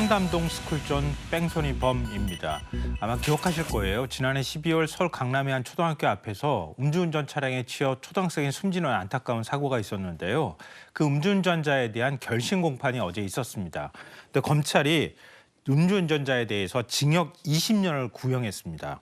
청담동 스쿨존 뺑소니범입니다. 아마 기억하실 거예요. 지난해 12월 서울 강남의 한 초등학교 앞에서 음주운전 차량에 치여 초등학생이 숨지는 안타까운 사고가 있었는데요. 그 음주운전자에 대한 결심 공판이 어제 있었습니다. 근데 검찰이 음주운전자에 대해서 징역 20년을 구형했습니다.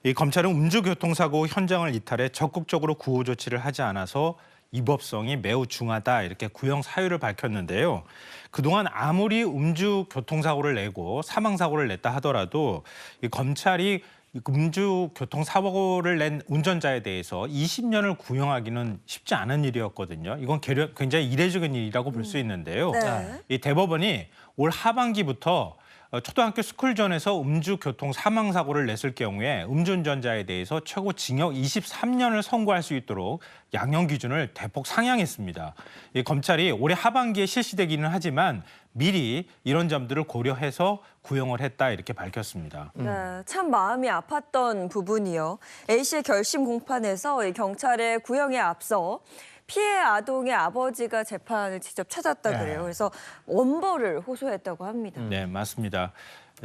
이 검찰은 음주교통사고 현장을 이탈해 적극적으로 구호 조치를 하지 않아서 위법성이 매우 중하다 이렇게 구형 사유를 밝혔는데요. 그동안 아무리 음주교통사고를 내고 사망사고를 냈다 하더라도 이 검찰이 음주교통사고를 낸 운전자에 대해서 20년을 구형하기는 쉽지 않은 일이었거든요. 이건 굉장히 이례적인 일이라고 볼 수 있는데요. 네. 이 대법원이 올 하반기부터 초등학교 스쿨존에서 음주교통 사망사고를 냈을 경우에 음주운전자에 대해서 최고 징역 23년을 선고할 수 있도록 양형 기준을 대폭 상향했습니다. 이 검찰이 올해 하반기에 실시되기는 하지만 미리 이런 점들을 고려해서 구형을 했다 이렇게 밝혔습니다. 네, 참 마음이 아팠던 부분이요. A씨의 결심 공판에서 이 경찰의 구형에 앞서 피해 아동의 아버지가 재판을 직접 찾았다 그래요. 그래서 원벌을 호소했다고 합니다. 네, 맞습니다.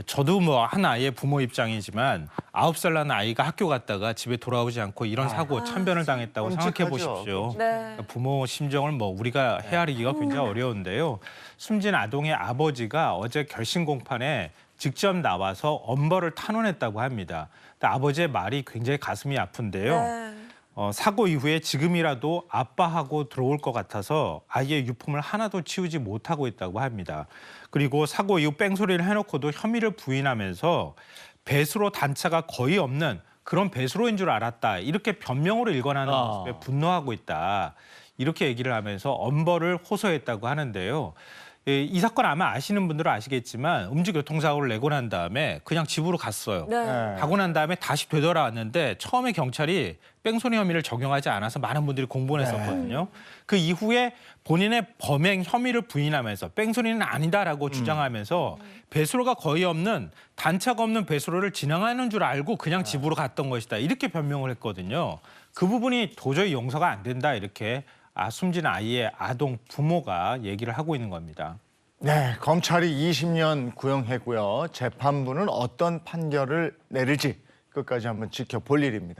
저도 뭐 한 아이의 부모 입장이지만 9살 난 아이가 학교 갔다가 집에 돌아오지 않고 이런 사고 참변을 당했다고 생각해 보십시오. 네. 부모 심정을 뭐 우리가 헤아리기가 굉장히 어려운데요. 숨진 아동의 아버지가 어제 결심 공판에 직접 나와서 엄벌을 탄원했다고 합니다. 근데 아버지의 말이 굉장히 가슴이 아픈데요. 네. 사고 이후에 지금이라도 아빠하고 들어올 것 같아서 아이의 유품을 하나도 치우지 못하고 있다고 합니다. 그리고 사고 이후 뺑소리를 해놓고도 혐의를 부인하면서 배수로 단차가 거의 없는 그런 배수로인 줄 알았다. 이렇게 변명으로 일관하는 모습에 분노하고 있다. 이렇게 얘기를 하면서 엄벌을 호소했다고 하는데요. 이 사건 아마 아시는 분들은 아시겠지만 음주교통사고를 내고 난 다음에 그냥 집으로 갔어요. 네. 가고 난 다음에 다시 되돌아왔는데 처음에 경찰이 뺑소니 혐의를 적용하지 않아서 많은 분들이 공분했었거든요. 그 이후에 본인의 범행 혐의를 부인하면서 뺑소니는 아니다라고 주장하면서 배수로가 거의 없는 단차가 없는 배수로를 지나가는 줄 알고 그냥 집으로 갔던 것이다. 이렇게 변명을 했거든요. 그 부분이 도저히 용서가 안 된다 이렇게 숨진 아이의 아동 부모가 얘기를 하고 있는 겁니다. 네, 검찰이 20년 구형했고요. 재판부는 어떤 판결을 내릴지 끝까지 한번 지켜볼 일입니다.